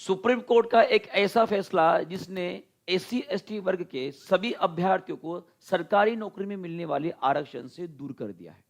Supreme court का एक ऐसा फैसला जिसने एससी एसटी वर्ग के सभी अभ्यर्थियों को सरकारी नौकरी में मिलने वाले आरक्षण से दूर कर दिया है।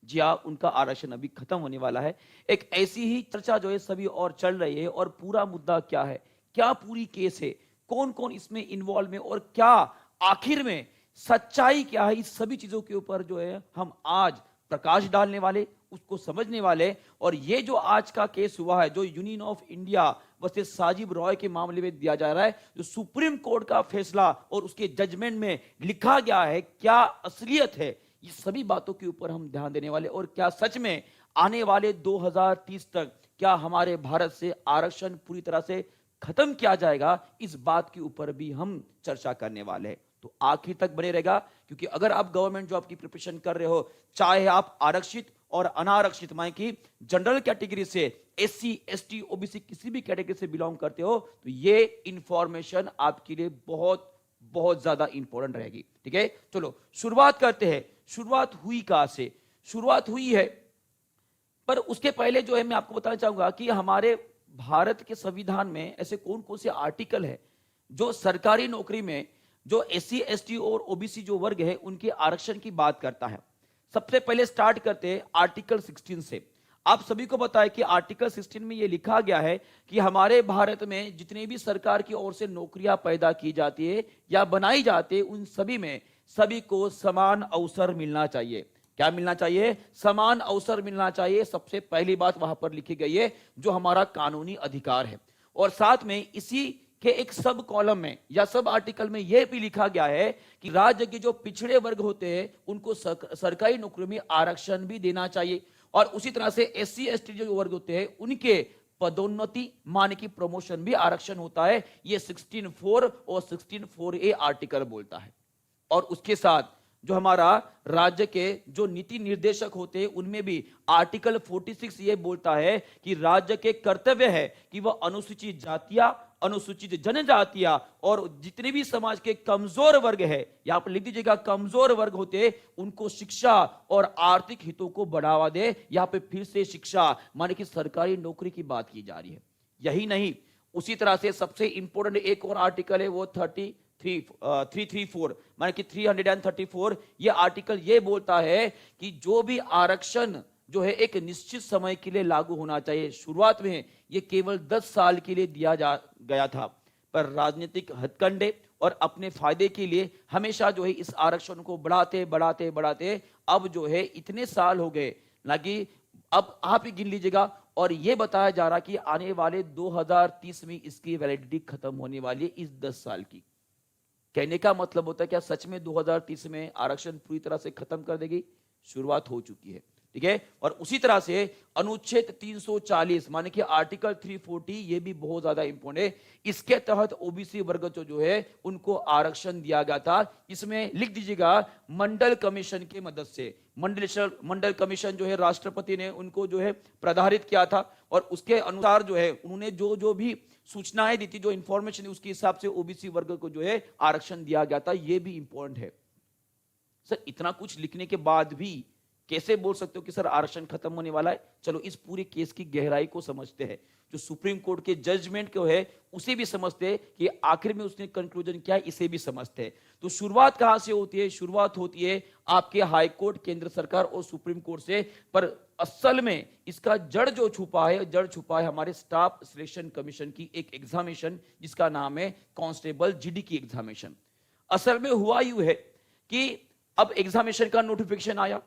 जी हाँ, उनका आरक्षण अभी खत्म होने वाला है। एक ऐसी ही चर्चा जो है सभी और चल रही है और पूरा मुद्दा क्या है, क्या पूरी केस है, कौन कौन इसमें इन्वॉल्व है और क्या आखिर में सच्चाई क्या है, इस सभी चीजों के ऊपर जो है हम आज प्रकाश डालने वाले, उसको समझने वाले। और ये जो आज का केस हुआ है, जो Union of India versus Sajib Roy के मामले में दिया जा रहा है, जो सुप्रीम कोर्ट का फैसला और उसके जजमेंट में लिखा गया है, क्या असलियत है, ये सभी बातों के ऊपर हम ध्यान देने वाले। और क्या सच में आने वाले 2030 तक क्या हमारे भारत से आरक्षण पूरी तरह से खत्म किया जाएगा, इस बात के ऊपर भी हम चर्चा करने वाले हैं। तो आखिर तक बने रहेगा, क्योंकि अगर आप गवर्नमेंट जॉब की प्रिपरेशन कर रहे हो, चाहे आप आरक्षित और अनारक्षित माने कि जनरल कैटेगरी से, एससी एसटी ओबीसी किसी भी कैटेगरी से बिलोंग करते हो, तो ये इंफॉर्मेशन आपके लिए बहुत बहुत ज्यादा इंपॉर्टेंट रहेगी। ठीक है, चलो शुरुआत करते हैं। शुरुआत हुई कहां से? शुरुआत हुई है, पर उसके पहले जो है मैं आपको बताना चाहूंगा कि हमारे भारत के संविधान में ऐसे कौन कौन से आर्टिकल है जो सरकारी नौकरी में जो एससी एसटी और ओबीसी जो वर्ग है उनके आरक्षण की बात करता है। सबसे पहले स्टार्ट करते हैं आर्टिकल 16 से। आप सभी को पता है कि आर्टिकल 16 में यह लिखा गया है कि हमारे भारत में जितनी भी सरकार की ओर से नौकरियां पैदा की जाती है या बनाई जाती है, उन सभी में सभी को समान अवसर मिलना चाहिए। क्या मिलना चाहिए? समान अवसर मिलना चाहिए। सबसे पहली बात वहां पर लिखी गई है, जो हमारा कानूनी अधिकार है। और साथ में इसी के एक सब कॉलम में या सब आर्टिकल में यह भी लिखा गया है कि राज्य के जो पिछड़े वर्ग होते हैं उनको सरकारी नौकरी में आरक्षण भी देना चाहिए। और उसी तरह से एससी एसटी जो वर्ग होते हैं उनके पदोन्नति माने की प्रमोशन भी आरक्षण होता है। यह 16(4) और 16(4)A आर्टिकल बोलता है। और उसके साथ जो हमारा राज्य के जो नीति निर्देशक होते हैं उनमें भी आर्टिकल 46 ये बोलता है कि राज्य के कर्तव्य है कि वह अनुसूचित जातियां, अनुसूचित जनजातियां और जितने भी समाज के कमजोर वर्ग है, यहां पर लिख दीजिएगा कमजोर वर्ग होते हैं, उनको शिक्षा और आर्थिक हितों को बढ़ावा दे। यहां पे फिर से शिक्षा माने कि सरकारी नौकरी की बात की जा रही है। यही नहीं, उसी तरह से सबसे इंपॉर्टेंट एक और आर्टिकल है, वो 334 माने कि 334। ये आर्टिकल ये बोलता है कि जो भी आरक्षण जो है एक निश्चित समय के लिए लागू होना चाहिए। शुरुआत में ये केवल 10 साल के लिए दिया जा गया था, पर राजनीतिक हथकंडे और अपने फायदे के लिए हमेशा जो है इस आरक्षण को बढ़ाते बढ़ाते बढ़ाते अब जो है इतने साल हो गए ना कि अब आप ही गिन लीजिएगा। और यह बताया जा रहा कि आने वाले 2030 में इसकी वैलिडिटी खत्म होने वाली है, इस 10 साल की। कहने का मतलब होता है क्या सच में 2030 में आरक्षण पूरी तरह से खत्म कर देगी? शुरुआत हो चुकी है। ठीक है, और उसी तरह से अनुच्छेद 340 माने कि आर्टिकल 340 ये भी बहुत ज्यादा इंपॉर्टेंट है। इसके तहत ओबीसी वर्ग जो है उनको आरक्षण दिया गया था। इसमें लिख दीजिएगा मंडल कमीशन की मदद से। मंडल कमीशन जो है राष्ट्रपति ने उनको जो है प्रधारित किया था और उसके अनुसार जो है उन्होंने जो जो भी सूचनाएं दी थी, जो इंफॉर्मेशन, उसके हिसाब से ओबीसी वर्ग को जो है आरक्षण दिया गया था। यह भी इंपॉर्टेंट है। सर इतना कुछ लिखने के बाद भी कैसे बोल सकते हो कि सर आरक्षण खत्म होने वाला है? चलो इस पूरे केस की गहराई को समझते हैं, जो सुप्रीम कोर्ट के जजमेंट को है उसे भी समझते हैं कि आखिर में उसने कंक्लूजन क्या है, इसे भी समझते हैं। तो शुरुआत कहां से होती है? शुरुआत होती है आपके हाई कोर्ट, केंद्र सरकार और सुप्रीम कोर्ट से। पर असल में इसका जड़ जो छुपा है, जड़ छुपा है हमारे स्टाफ सिलेक्शन कमीशन की एक एग्जामिनेशन जिसका नाम है कांस्टेबल जीडी की एग्जामिनेशन। असल में हुआ यूं है कि अब एग्जामिनेशन का नोटिफिकेशन आया,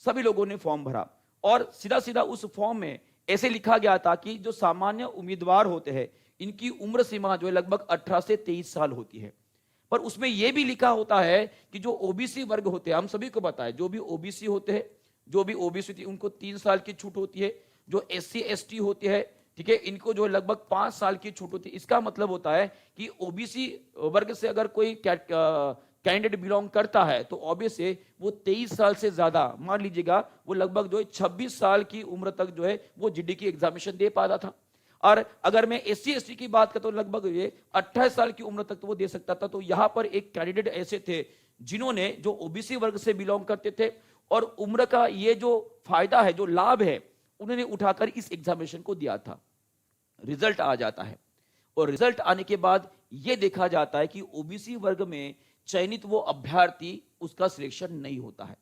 सभी लोगों ने फॉर्म भरा और सीधा सीधा उस फॉर्म में ऐसे लिखा गया था कि जो सामान्य उम्मीदवार होते हैं इनकी उम्र सीमा जो है लगभग 18 से 23 साल होती है। पर उसमें यह भी लिखा होता है कि जो ओबीसी वर्ग होते हैं, हम सभी को पता है जो भी ओबीसी होते हैं, जो भी ओबीसी होती है उनको 3 साल की छूट होती है। जो एससी एसटी होती है, ठीक है, इनको जो लगभग 5 साल की छूट होती है। इसका मतलब होता है कि ओबीसी वर्ग से अगर कोई कैंडिडेट बिलोंग करता है तो ऑब्वियस है वो 23 साल से ज्यादा, मान लीजिएगा वो लगभग जो है 26 साल की उम्र तक जो है वो जीडी की एग्जामिनेशन दे पाता था। और अगर मैं एससी एसटी की बात करता हूं लगभग ये 28 साल की उम्र तक तो वो दे सकता था। तो यहां पर एक कैंडिडेट ऐसे थे जिन्होंने, जो ओबीसी वर्ग से बिलोंग करते थे और उम्र का ये जो फायदा है, जो लाभ है, उन्होंने उठाकर इस एग्जामिनेशन को दिया था। रिजल्ट आ जाता है और रिजल्ट आने के बाद यह देखा जाता है कि ओबीसी वर्ग में चयनित वो अभ्यर्थी उसका सिलेक्शन नहीं होता है।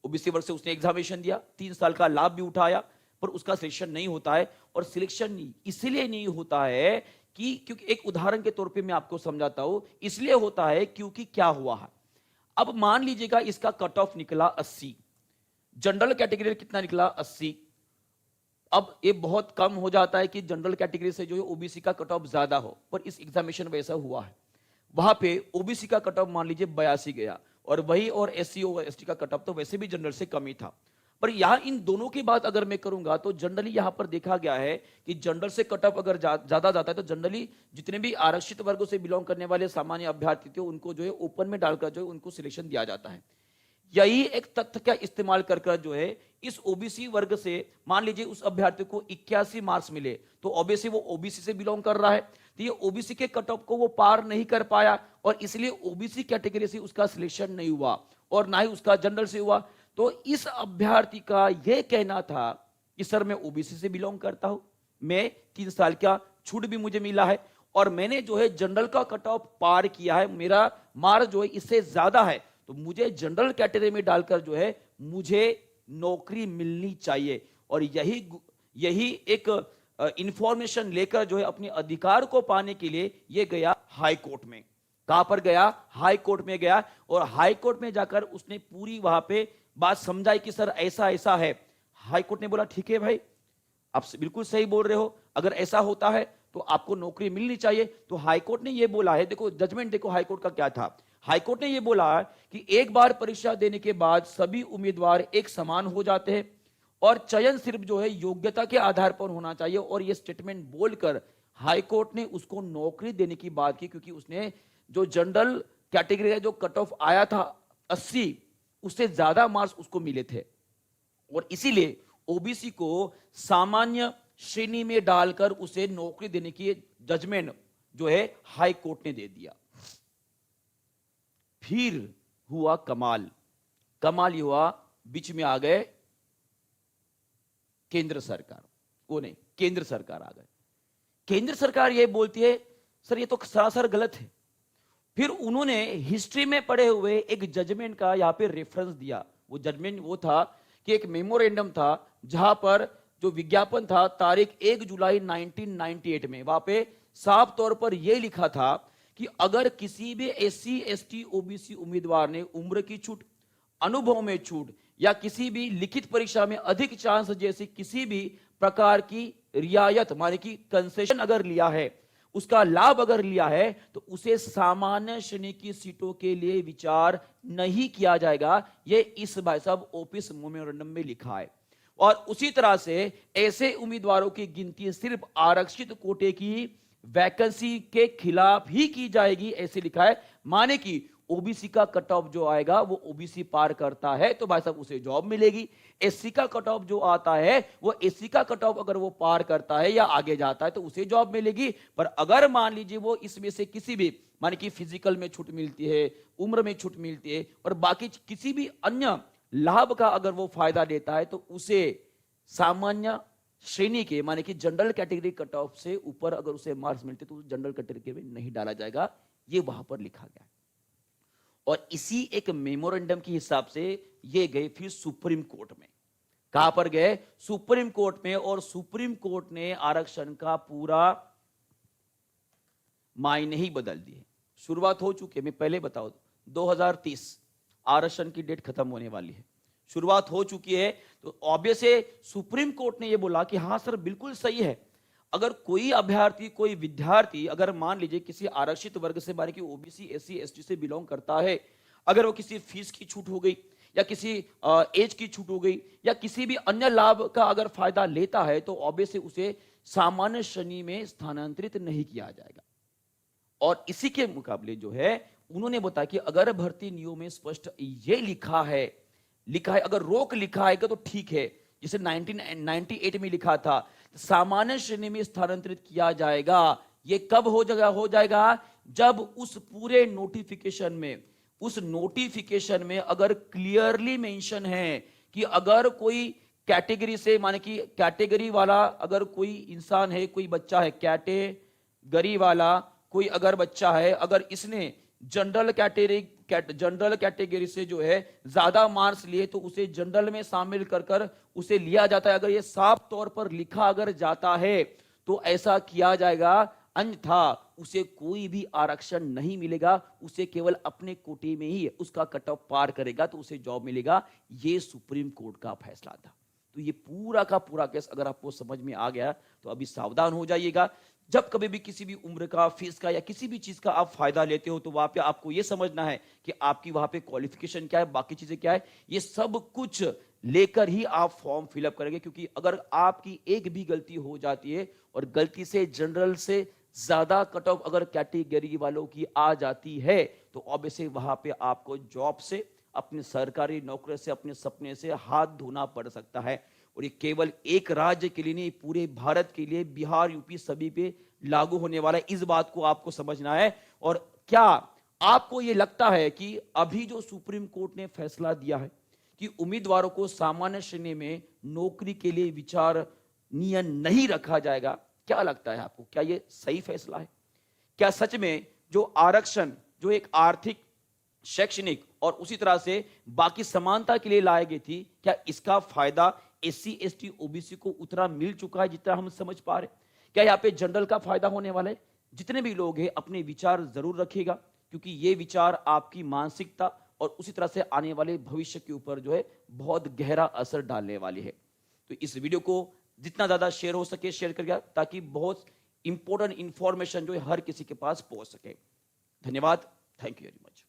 ओबीसी वर्ग से उसने एग्जामिनेशन दिया, 3 साल का लाभ भी उठाया, पर उसका सिलेक्शन नहीं होता है। और सिलेक्शन इसलिए नहीं होता है कि क्योंकि एक उदाहरण के तौर पे मैं आपको समझाता हूं, इसलिए होता है क्योंकि क्या हुआ है। अब मान लीजिएगा इसका कट ऑफ निकला 80, जनरल कैटेगरी कितना निकला 80। अब ये बहुत कम हो जाता है कि जनरल कैटेगरी से जो है ओबीसी का कट ऑफ ज्यादा हो, पर इस एग्जामिनेशन में ऐसा हुआ है। वहां पे ओबीसी का कट ऑफ मान लीजिए 82 गया, और वही और एससी और एसटी का कट ऑफ तो वैसे भी जनरल से कम ही था। पर यहां इन दोनों की बात अगर मैं करूंगा तो जनरली यहां पर देखा गया है कि जनरल से कट ऑफ अगर ज्यादा जाता है तो जनरली जितने भी आरक्षित वर्गों से बिलोंग करने वाले सामान्य अभ्यर्थी थे उनको जो है ओपन में डालकर जो है उनको सिलेक्शन दिया जाता है। यही एक तथ्य का इस्तेमाल कर जो है इस ओबीसी वर्ग से मान लीजिए उस अभ्यर्थी को 81 मार्क्स मिले, तो ऑब्वियसली वो ओबीसी से बिलोंग कर रहा है, तो ये ओबीसी के कट ऑफ को वो पार नहीं कर पाया और इसलिए ओबीसी कैटेगरी से उसका सिलेक्शन नहीं हुआ और ना ही उसका जनरल से हुआ। तो इस अभ्यर्थी का यह कहना था कि सर मैं ओबीसी से बिलोंग करता हूं, मैं 3 साल का छूट भी मुझे मिला है और मैंने जो है जनरल का कट ऑफ पार किया है, मेरा मार्क जो है इससे ज्यादा है, तो मुझे जनरल कैटेगरी में डालकर जो है मुझे नौकरी मिलनी चाहिए। और यही एक इंफॉर्मेशन लेकर जो है अपने अधिकार को पाने के लिए ये गया हाई कोर्ट में। कहां पर गया? हाई कोर्ट में गया और हाई कोर्ट में जाकर उसने पूरी वहां पे बात समझाई कि सर ऐसा ऐसा है। हाई कोर्ट ने बोला ठीक है भाई, आप बिल्कुल सही बोल रहे हो, अगर ऐसा होता है तो आपको नौकरी मिलनी चाहिए। तो हाई कोर्ट ने यह बोला है, देखो जजमेंट देखो हाई कोर्ट का क्या था। हाई कोर्ट ने यह बोला कि एक बार परीक्षा देने के बाद सभी उम्मीदवार एक समान हो जाते हैं और चयन सिर्फ जो है योग्यता के आधार पर होना चाहिए। और यह स्टेटमेंट बोलकर हाई कोर्ट ने उसको नौकरी देने की बात की, क्योंकि उसने जो जनरल कैटेगरी का जो कट ऑफ आया था 80, उससे ज्यादा मार्क्स उसको मिले थे और इसीलिए ओबीसी को सामान्य श्रेणी में डालकर उसे नौकरी देने की जजमेंट जो है हाई कोर्ट ने दे दिया। फिर हुआ कमाल। कमाल ये हुआ, बीच में आ गए केंद्र सरकार, वो नहीं केंद्र सरकार आ गए। केंद्र सरकार ये बोलती है सर ये तो सरासर गलत है। फिर उन्होंने हिस्ट्री में पढ़े हुए एक जजमेंट का यहां पे रेफरेंस दिया। वो जजमेंट वो था कि एक मेमोरेंडम था जहां पर जो विज्ञापन था तारीख 1 जुलाई 1998 में, वहां पे साफ तौर पर यह लिखा था कि अगर किसी भी एससी एसटी ओबीसी उम्मीदवार ने उम्र की छूट, अनुभव में छूट या किसी भी लिखित परीक्षा में अधिक चांस जैसी किसी भी प्रकार की रियायत माने कि कंसेशन अगर लिया है, उसका लाभ अगर लिया है, तो उसे सामान्य श्रेणी की सीटों के लिए विचार नहीं किया जाएगा। यह इस भाई साहब ऑफिस मेमोरेंडम में लिखा है। और उसी तरह से ऐसे उम्मीदवारों की गिनती सिर्फ आरक्षित कोटे की वैकेंसी के खिलाफ ही की जाएगी, ऐसे लिखा है। माने कि ओबीसी का कट ऑफ जो आएगा वो ओबीसी पार करता है तो भाई साहब उसे जॉब मिलेगी। एससी का कट ऑफ जो आता है वो एससी का कट ऑफ अगर वो पार करता है या आगे जाता है तो उसे जॉब मिलेगी। पर अगर मान लीजिए वो इसमें से किसी भी माने कि फिजिकल में छूट मिलती है, उम्र में छूट मिलती है और बाकी किसी भी अन्य लाभ का अगर वो फायदा लेता है तो उसे सामान्य श्रेणी के माने कि जनरल कैटेगरी कट ऑफ से ऊपर अगर उसे मार्क्स मिलते तो जनरल कैटेगरी में नहीं डाला जाएगा। ये वहां पर लिखा गया और इसी एक मेमोरेंडम के हिसाब से ये गए फिर सुप्रीम कोर्ट में। कहां पर गए? सुप्रीम कोर्ट में। और सुप्रीम कोर्ट ने आरक्षण का पूरा मायने ही बदल दिए। शुरुआत हो चुकी है, मैं पहले बताऊं 2030 आरक्षण की डेट खत्म होने वाली है, शुरुआत हो चुकी है। तो ऑब्वियस है सुप्रीम कोर्ट ने यह बोला कि हां सर बिल्कुल सही है, अगर कोई अभ्यर्थी कोई विद्यार्थी अगर मान लीजिए किसी आरक्षित वर्ग से माने कि ओबीसी एससी एसटी से बिलोंग करता है, अगर वो किसी फीस की छूट हो गई या किसी एज की छूट हो गई या किसी भी अन्य लाभ का अगर फायदा लेता है तो ऑब्वियस उसे सामान्य श्रेणी में स्थानांतरित नहीं किया जाएगा। और इसी के मुकाबले जो है उन्होंने बताया कि अगर भर्ती नियम में स्पष्ट ये लिखा है अगर रोक लिखा है तो ठीक है, जिसे 1998 में लिखा था सामान्य श्रेणी में स्थानांतरित किया जाएगा। ये कब हो जाएगा जब उस पूरे नोटिफिकेशन में अगर क्लियरली मेंशन है कि अगर कोई कैटेगरी से माने कि कैटेगरी वाला अगर कोई इंसान है, कोई बच्चा है गरीब वाला कोई अगर बच्चा है, अगर इसने जनरल कैटेगरी से जो है ज्यादा मार्क्स लिए तो उसे जनरल में शामिल कर कर उसे लिया जाता है। अगर ये साफ तौर पर लिखा अगर जाता है तो ऐसा किया जाएगा, अन्यथा उसे कोई भी आरक्षण नहीं मिलेगा, उसे केवल अपने कोटे में ही उसका कट ऑफ पार करेगा तो उसे जॉब मिलेगा। ये सुप्रीम कोर्ट का फैसला था। तो ये पूरा का पूरा केस अगर आपको समझ में आ गया तो अभी सावधान हो जाइएगा। जब कभी भी किसी भी उम्र का, फीस का या किसी भी चीज का आप फायदा लेते हो तो वहां पे आपको यह समझना है कि आपकी वहां पे क्वालिफिकेशन क्या है, बाकी चीजें क्या है, ये सब कुछ लेकर ही आप फॉर्म फिलअप करेंगे। क्योंकि अगर आपकी एक भी गलती हो जाती है और गलती से जनरल से ज्यादा कट ऑफ अगर कैटेगरी वालों की आ जाती है तो ऑब्वियसली वहां पे आपको जॉब से, अपने सरकारी नौकरी से, अपने सपने से हाथ धोना पड़ सकता है। और ये केवल एक राज्य के लिए नहीं, पूरे भारत के लिए, बिहार, यूपी सभी पे लागू होने वाला है। इस बात को आपको समझना है। और क्या आपको ये लगता है कि अभी जो सुप्रीम कोर्ट ने फैसला दिया है कि उम्मीदवारों को सामान्य श्रेणी में नौकरी के लिए विचारणीय नहीं रखा जाएगा, क्या लगता है आपको, क्या ये सही फैसला है? क्या सच में जो आरक्षण, जो एक आर्थिक, शैक्षणिक और उसी तरह से बाकी समानता के लिए लाई गई थी, क्या इसका फायदा एससी, एसटी, ओबीसी को उतना मिल चुका है जितना हम समझ पा रहे? क्या यहाँ पे जनरल का फायदा होने वाला है? जितने भी लोग हैं अपने विचार जरूर रखिएगा, क्योंकि ये विचार आपकी मानसिकता और उसी तरह से आने वाले भविष्य के ऊपर जो है बहुत गहरा असर डालने वाली है। तो इस वीडियो को जितना ज्यादा शेयर हो सके शेयर करिएगा, ताकि बहुत इंपॉर्टेंट इंफॉर्मेशन जो है हर किसी के पास पहुंच सके। धन्यवाद। Thank you very much.